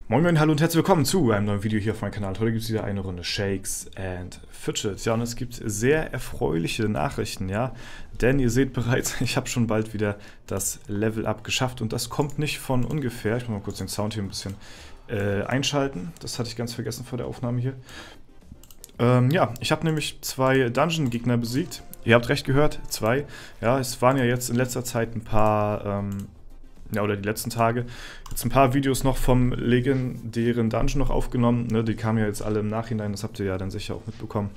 Moin Moin, hallo und herzlich willkommen zu einem neuen Video hier auf meinem Kanal. Heute gibt es wieder eine Runde Shakes and Fidgets. Ja, und es gibt sehr erfreuliche Nachrichten, ja. Denn ihr seht bereits, ich habe schon bald wieder das Level Up geschafft und das kommt nicht von ungefähr. Ich muss mal kurz den Sound hier ein bisschen einschalten. Das hatte ich ganz vergessen vor der Aufnahme hier. Ja, ich habe nämlich 2 Dungeon-Gegner besiegt. Ihr habt recht gehört, 2. Ja, es waren ja jetzt in letzter Zeit ein paar... ja, oder die letzten Tage, jetzt ein paar Videos noch vom legendären Dungeon noch aufgenommen, ne? Die kamen ja jetzt alle im Nachhinein, das habt ihr ja dann sicher auch mitbekommen.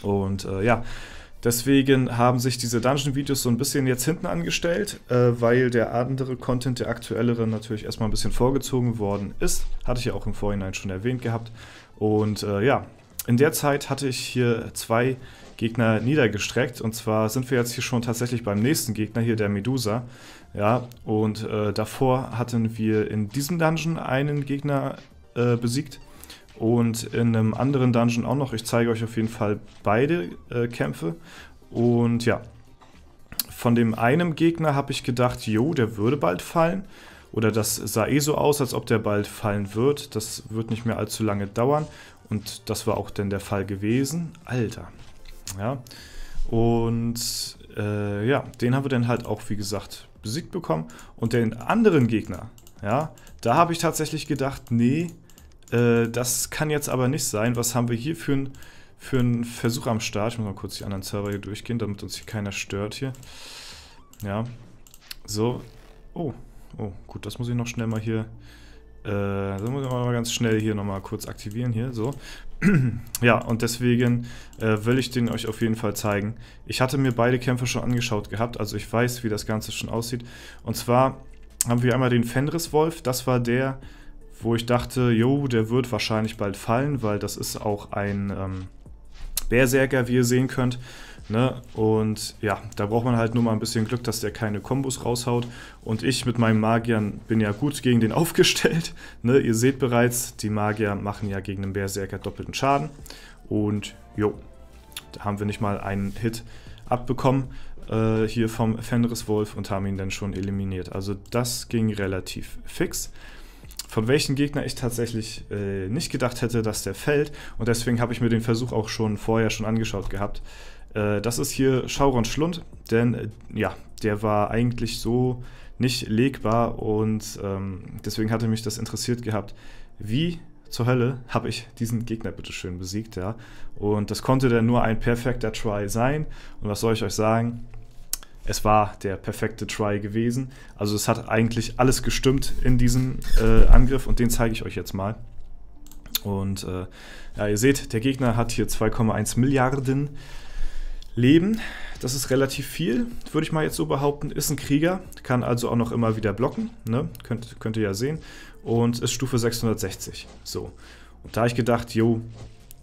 Und ja, deswegen haben sich diese Dungeon-Videos so ein bisschen jetzt hinten angestellt, weil der andere Content, der aktuellere, natürlich erstmal ein bisschen vorgezogen worden ist. Hatte ich ja auch im Vorhinein schon erwähnt gehabt. Und ja, in der Zeit hatte ich hier 2 Gegner niedergestreckt. Und zwar sind wir jetzt hier schon tatsächlich beim nächsten Gegner, hier der Medusa. Ja, und davor hatten wir in diesem Dungeon einen Gegner besiegt. Und in einem anderen Dungeon auch noch. Ich zeige euch auf jeden Fall beide Kämpfe. Und ja, von dem einen Gegner habe ich gedacht, jo, der würde bald fallen. Oder das sah eh so aus, als ob der bald fallen wird. Das wird nicht mehr allzu lange dauern. Und das war auch dann der Fall gewesen. Alter. Ja. Und ja, den haben wir dann halt auch, wie gesagt, besiegt bekommen. Und den anderen Gegner, ja, da habe ich tatsächlich gedacht, nee, das kann jetzt aber nicht sein. Was haben wir hier für einen Versuch am Start? Ich muss mal kurz die anderen Server hier durchgehen, damit uns hier keiner stört hier. Ja, so. Oh, gut, das muss ich noch schnell mal hier... das muss ich mal ganz schnell hier nochmal kurz aktivieren hier, so. Ja, und deswegen will ich den euch auf jeden Fall zeigen. Ich hatte mir beide Kämpfe schon angeschaut gehabt, also ich weiß, wie das Ganze schon aussieht. Und zwar haben wir einmal den Fenriswolf, das war der, wo ich dachte, jo, der wird wahrscheinlich bald fallen, weil das ist auch ein Berserker, wie ihr sehen könnt. Ne? Und ja, da braucht man halt nur mal ein bisschen Glück, dass der keine Kombos raushaut. Und ich mit meinen Magiern bin ja gut gegen den aufgestellt. Ne? Ihr seht bereits, die Magier machen ja gegen den Berserker doppelten Schaden. Und jo, da haben wir nicht mal einen Hit abbekommen hier vom Fenriswolf und haben ihn dann schon eliminiert. Also das ging relativ fix. Von welchen Gegner ich tatsächlich nicht gedacht hätte, dass der fällt. Und deswegen habe ich mir den Versuch auch schon vorher angeschaut gehabt. Das ist hier Schauron Schlund, denn ja, der war eigentlich so nicht legbar und deswegen hatte mich das interessiert gehabt, wie zur Hölle habe ich diesen Gegner bitteschön besiegt, ja. Und das konnte dann nur ein perfekter Try sein. Und was soll ich euch sagen? Es war der perfekte Try gewesen. Also es hat eigentlich alles gestimmt in diesem Angriff und den zeige ich euch jetzt mal. Und ja, ihr seht, der Gegner hat hier 2,1 Milliarden Leben. Das ist relativ viel, würde ich mal jetzt so behaupten. Ist ein Krieger, kann also auch noch immer wieder blocken, ne? Könnt ihr ja sehen. Und ist Stufe 660. So. Und da habe ich gedacht, jo,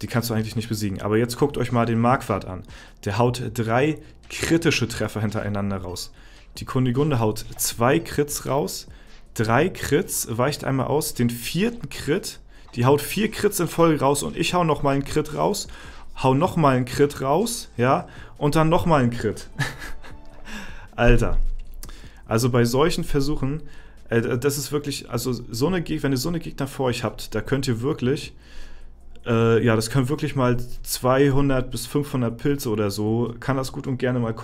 die kannst du eigentlich nicht besiegen. Aber jetzt guckt euch mal den Marquardt an. Der haut 3 kritische Treffer hintereinander raus. Die Kunigunde haut 2 Crits raus. 3 Crits, weicht einmal aus. Den 4. Crit, die haut 4 Crits in Folge raus. Und ich hau nochmal einen Crit raus. Hau nochmal einen Crit raus, ja. Und dann nochmal einen Crit. Alter. Also bei solchen Versuchen, das ist wirklich, also so eine, wenn ihr so eine Gegner vor euch habt, da könnt ihr wirklich... ja, das können wirklich mal 200 bis 500 Pilze oder so, kann das gut und gerne mal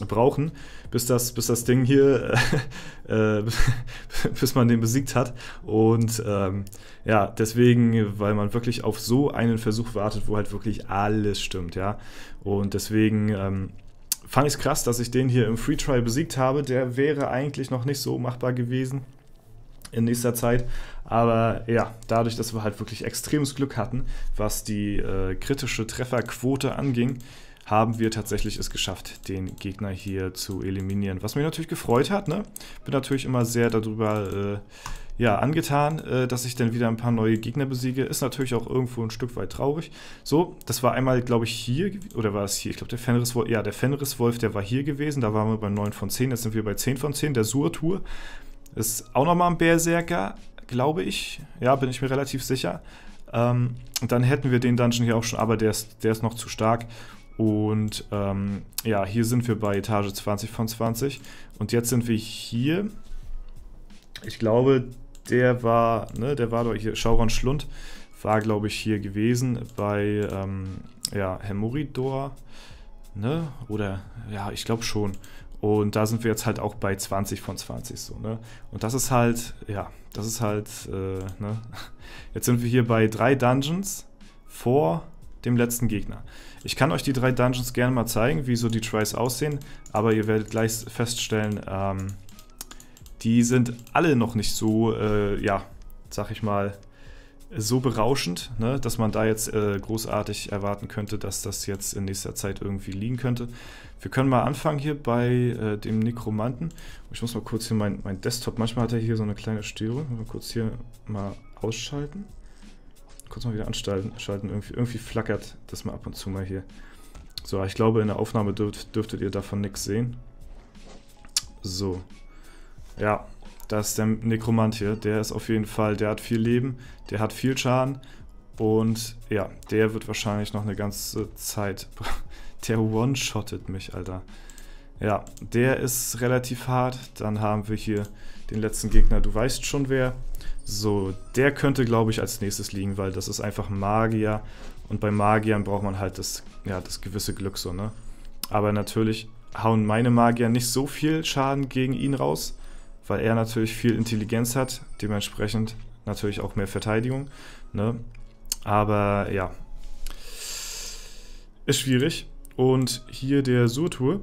brauchen, bis das Ding hier, bis man den besiegt hat. Und ja, deswegen, weil man wirklich auf so einen Versuch wartet, wo halt wirklich alles stimmt, ja. Und deswegen fand ich es krass, dass ich den hier im Free Trial besiegt habe. Der wäre eigentlich noch nicht so machbar gewesen in nächster Zeit, aber ja, dadurch, dass wir halt wirklich extremes Glück hatten, was die kritische Trefferquote anging, haben wir tatsächlich es geschafft, den Gegner hier zu eliminieren, was mich natürlich gefreut hat, ne? Bin natürlich immer sehr darüber ja, angetan, dass ich dann wieder ein paar neue Gegner besiege, ist natürlich auch irgendwo ein Stück weit traurig. So, das war einmal, glaube ich, hier, oder war es hier? Ich glaube, der Fenriswolf, ja, der Fenriswolf, der war hier gewesen, da waren wir bei 9 von 10, jetzt sind wir bei 10 von 10, der Surtur. Ist auch nochmal ein Berserker, glaube ich. Ja, bin ich mir relativ sicher. Und dann hätten wir den Dungeon hier auch schon, aber der ist noch zu stark. Und ja, hier sind wir bei Etage 20 von 20. Und jetzt sind wir hier. Ich glaube, der war doch hier, Schauron Schlund, war, glaube ich, hier gewesen bei, ja, Hermoridor, ne? Oder, ja, ich glaube schon. Und da sind wir jetzt halt auch bei 20 von 20 so, ne? Und das ist halt, ja, ne? Jetzt sind wir hier bei 3 Dungeons vor dem letzten Gegner. Ich kann euch die 3 Dungeons gerne mal zeigen, wie so die Tries aussehen, aber ihr werdet gleich feststellen, die sind alle noch nicht so, ja, sag ich mal, so berauschend, ne, dass man da jetzt großartig erwarten könnte, dass das jetzt in nächster Zeit irgendwie liegen könnte. Wir können mal anfangen hier bei dem Nekromanten. Ich muss mal kurz hier mein Desktop, manchmal hat er hier so eine kleine Störung. Mal kurz hier mal ausschalten. Kurz mal wieder anschalten. Irgendwie flackert das mal ab und zu mal hier. So, ich glaube, in der Aufnahme dürftet ihr davon nichts sehen. So. Ja, das ist der Nekromant hier. Der ist auf jeden Fall, der hat viel Leben, der hat viel Schaden. Und ja, der wird wahrscheinlich noch eine ganze Zeit... Der one-shottet mich, Alter. Ja, der ist relativ hart. Dann haben wir hier den letzten Gegner. Du weißt schon wer. So, der könnte, glaube ich, als nächstes liegen, weil das ist einfach ein Magier. Und bei Magiern braucht man halt das gewisse Glück so, ne? Aber natürlich hauen meine Magier nicht so viel Schaden gegen ihn raus, weil er natürlich viel Intelligenz hat. Dementsprechend natürlich auch mehr Verteidigung, ne? Aber ja, ist schwierig. Und hier der Surtur,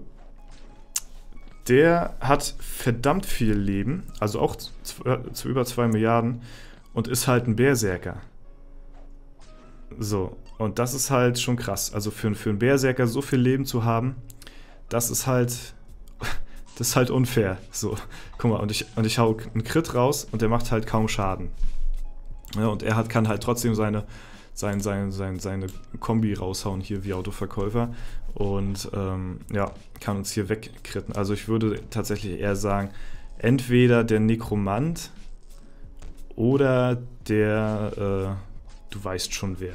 der hat verdammt viel Leben, also auch zu über 2 Milliarden und ist halt ein Berserker. So, und das ist halt schon krass. Also für einen Berserker so viel Leben zu haben, das ist halt unfair. So, guck mal, und ich hau einen Crit raus und der macht halt kaum Schaden. Ja, und er kann halt trotzdem seine Kombi raushauen hier wie Autoverkäufer und ja, kann uns hier wegkritten. Also ich würde tatsächlich eher sagen, entweder der Nekromant oder der, du weißt schon wer.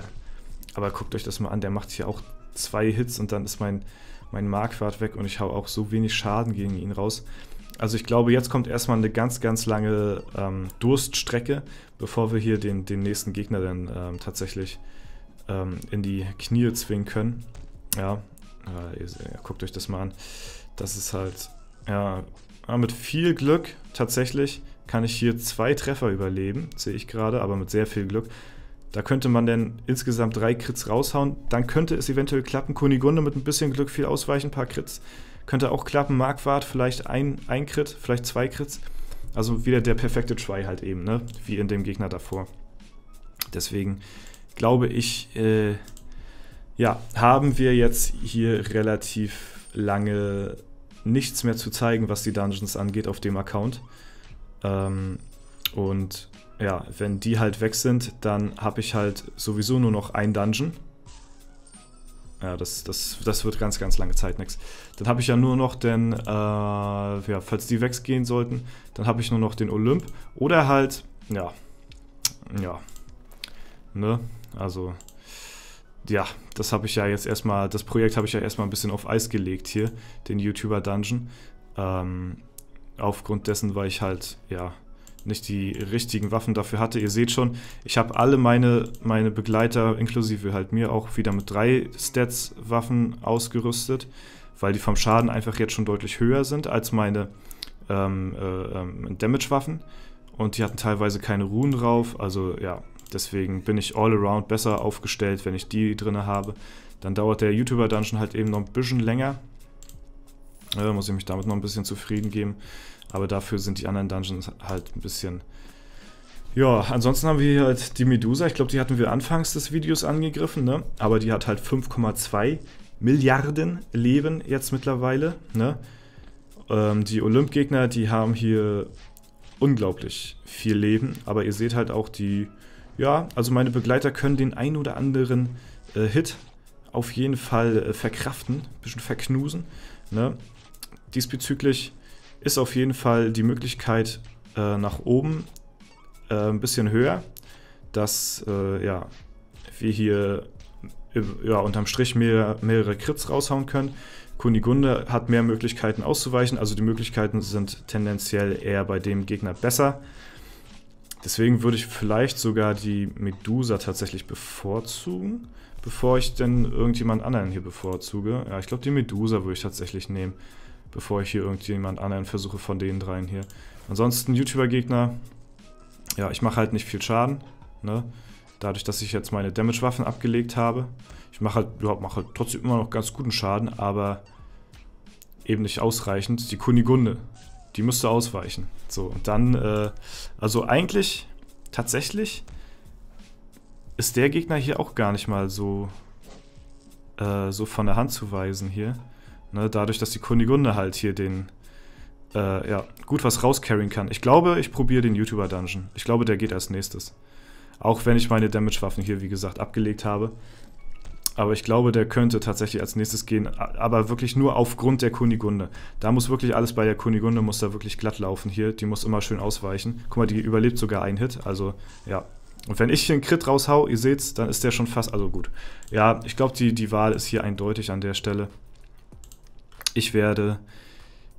Aber guckt euch das mal an, der macht hier auch 2 Hits und dann ist mein Marquardt weg und ich hau auch so wenig Schaden gegen ihn raus. Also ich glaube, jetzt kommt erstmal eine ganz, ganz lange Durststrecke, bevor wir hier den nächsten Gegner dann tatsächlich in die Knie zwingen können. Ja, guckt euch das mal an. Das ist halt, ja, mit viel Glück tatsächlich kann ich hier 2 Treffer überleben, sehe ich gerade, aber mit sehr viel Glück. Da könnte man dann insgesamt 3 Crits raushauen. Dann könnte es eventuell klappen. Kunigunde mit ein bisschen Glück viel ausweichen, ein paar Crits. Könnte auch klappen. Marquardt vielleicht ein Crit, vielleicht 2 Crits. Also wieder der perfekte Try halt eben, ne? Wie in dem Gegner davor. Deswegen glaube ich, ja, haben wir jetzt hier relativ lange nichts mehr zu zeigen, was die Dungeons angeht auf dem Account. Und ja, wenn die halt weg sind, dann habe ich halt sowieso nur noch ein Dungeon. Ja, das wird ganz, ganz lange Zeit nichts. Dann habe ich ja nur noch den, ja, falls die weggehen sollten, dann habe ich nur noch den Olymp. Oder halt, ja, ne, also, ja, das habe ich ja jetzt erstmal, das Projekt habe ich ja erstmal ein bisschen auf Eis gelegt hier, den YouTuber Dungeon. Aufgrund dessen, weil ich halt, ja, nicht die richtigen Waffen dafür hatte. Ihr seht schon, ich habe alle meine Begleiter, inklusive halt mir, auch wieder mit 3 Stats-Waffen ausgerüstet, weil die vom Schaden einfach jetzt schon deutlich höher sind als meine Damage-Waffen. Und die hatten teilweise keine Runen drauf, also ja, deswegen bin ich all around besser aufgestellt, wenn ich die drin habe. Dann dauert der YouTuber-Dungeon halt eben noch ein bisschen länger. Muss ich mich damit noch ein bisschen zufrieden geben. Aber dafür sind die anderen Dungeons halt ein bisschen... Ja, ansonsten haben wir hier halt die Medusa. Ich glaube, die hatten wir anfangs des Videos angegriffen, ne? Aber die hat halt 5,2 Milliarden Leben jetzt mittlerweile, ne? Die Olymp-Gegner, die haben hier unglaublich viel Leben. Aber ihr seht halt auch die... Ja, also meine Begleiter können den ein oder anderen Hit auf jeden Fall verkraften, ein bisschen verknusen, ne? Diesbezüglich ist auf jeden Fall die Möglichkeit nach oben ein bisschen höher, dass ja, wir hier ja, unterm Strich mehrere Crits raushauen können. Kunigunde hat mehr Möglichkeiten auszuweichen, also die Möglichkeiten sind tendenziell eher bei dem Gegner besser. Deswegen würde ich vielleicht sogar die Medusa tatsächlich bevorzugen, bevor ich denn irgendjemand anderen hier bevorzuge. Ja, ich glaube, die Medusa würde ich tatsächlich nehmen, bevor ich hier irgendjemand anderen versuche von den dreien hier. Ansonsten YouTuber-Gegner, ja, ich mache halt nicht viel Schaden, ne? Dadurch, dass ich jetzt meine Damage-Waffen abgelegt habe. Ich mache halt, ja, mache halt trotzdem immer noch ganz guten Schaden, aber eben nicht ausreichend. Die Kunigunde, die müsste ausweichen. So, und dann, also eigentlich, tatsächlich, ist der Gegner hier auch gar nicht mal so, so von der Hand zu weisen hier. Ne, dadurch, dass die Kunigunde halt hier den, ja, gut was rauscarryen kann. Ich glaube, ich probiere den YouTuber-Dungeon. Ich glaube, der geht als nächstes. Auch wenn ich meine Damage-Waffen hier, wie gesagt, abgelegt habe. Aber ich glaube, der könnte tatsächlich als nächstes gehen. Aber wirklich nur aufgrund der Kunigunde. Da muss wirklich alles bei der Kunigunde, muss da wirklich glatt laufen hier. Die muss immer schön ausweichen. Guck mal, die überlebt sogar einen Hit. Also, ja. Und wenn ich hier einen Crit raushau, ihr seht's, dann ist der schon fast, also gut. Ja, ich glaube, die Wahl ist hier eindeutig an der Stelle. Ich werde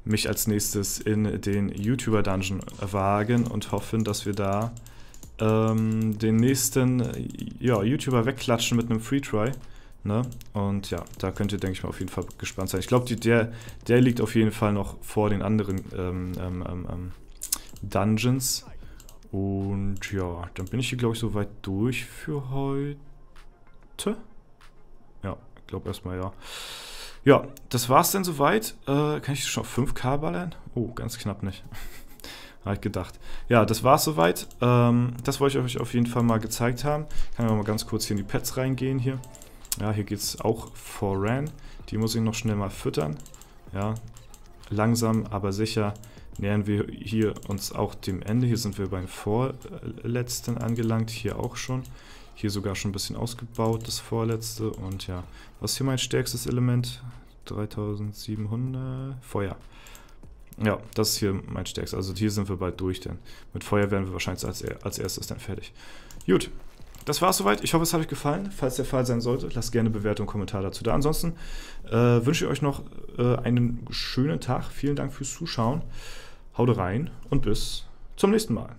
mich als nächstes in den YouTuber-Dungeon wagen und hoffen, dass wir da den nächsten ja, YouTuber wegklatschen mit einem Free-Try. Ne? Und ja, da könnt ihr, denke ich mal, auf jeden Fall gespannt sein. Ich glaube, der liegt auf jeden Fall noch vor den anderen Dungeons. Und ja, dann bin ich hier, glaube ich, soweit durch für heute. Ja, ich glaube erstmal ja. Ja, das war's denn soweit. Kann ich schon auf 5K ballern? Oh, ganz knapp nicht. Habe ich gedacht. Ja, das war's soweit. Das wollte ich euch auf jeden Fall mal gezeigt haben. Kann ich mal ganz kurz hier in die Pets reingehen hier. Ja, hier geht's auch voran. Die muss ich noch schnell mal füttern. Ja, langsam, aber sicher nähern wir hier uns auch dem Ende. Hier sind wir beim vorletzten angelangt. Hier auch schon. Hier sogar schon ein bisschen ausgebaut, das vorletzte. Und ja, was ist hier mein stärkstes Element? 3700. Feuer. Ja, das ist hier mein stärkstes. Also hier sind wir bald durch, denn mit Feuer werden wir wahrscheinlich als erstes dann fertig. Gut, das war's soweit. Ich hoffe, es hat euch gefallen. Falls der Fall sein sollte, lasst gerne Bewertung und Kommentar dazu da. Ansonsten wünsche ich euch noch einen schönen Tag. Vielen Dank fürs Zuschauen. Haut rein und bis zum nächsten Mal.